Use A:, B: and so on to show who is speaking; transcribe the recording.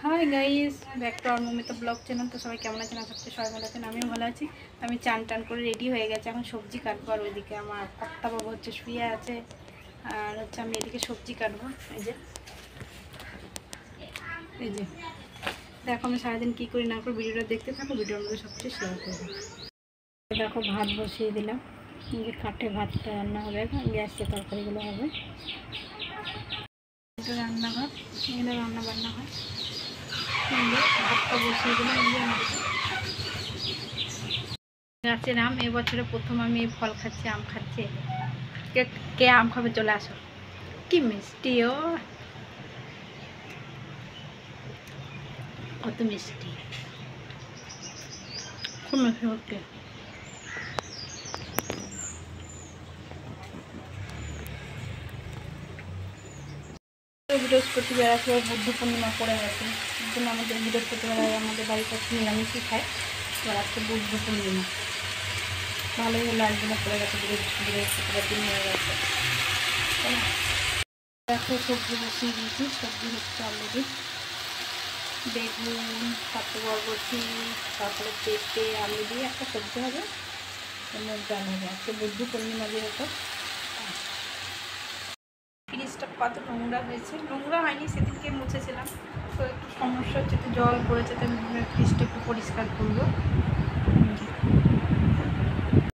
A: High guys, back to our Mamita blog channel. তো সবাই কেমন আছেন? আশা করছি সবাই ভালো আছেন, আমিও ভালো আছি। আমি চান টান করে রেডি হয়ে গেছি, এখন সবজি কাটবো। আর ওইদিকে আমার কর্তাবাবু হচ্ছে শুয়ে আছে, আর হচ্ছে আমি এদিকে সবজি কাটবো। এই যে দেখো আমি সারাদিন কী করি না করি, ভিডিওটা দেখতে থাকো, ভিডিওর মধ্যে সব কিছু শেয়ার করবো। দেখো ভাত বসিয়ে দিলাম, যে কাঠে ভাতটা রান্না হবে, এখন গ্যাসে তরকারিগুলো হবে। এটা রান্নাঘর, এখানে রান্না বান্না হয়। ভাতটা বসিয়ে দিলাম। গাছের আম, এবছরে প্রথম আমি ফল খাচ্ছি, আম খাচ্ছি। কে কে আম খাবে চলে আসো। কি মিষ্টি, ও কত মিষ্টি, খুব মিষ্টি হচ্ছে। বৃহস্পতিবার আসলে বুদ্ধ পূর্ণিমা পড়ে গেছে, এর জন্য আমাদের বৃহস্পতিবার আমাদের বাড়িতে নিরামিষই খায়। এবার আজকে বুদ্ধ পূর্ণিমা, ভালোই হলো, একদিনে পড়ে গেছে, বৃহস্পতিবার দিন হয়ে গেছে। দেখো সবজি বসিয়ে দিয়েছি, সবজি হচ্ছে অলরেডি। বেগুন, তারপরে বরবটি, তারপরে পেঁপে, আলু দিয়ে একটা সবজি হবে, মুগ ডাল হবে। আজকে বুদ্ধ পূর্ণিমা যেহেতু। ফ্রিজটা কত নোংরা হয়েছে, নোংরা হয়নি, সেদিনকে মুছেছিলাম, তো একটু সমস্যা হচ্ছে, একটু জল পড়েছে, তো আমি ফ্রিজটা একটু পরিষ্কার করবো।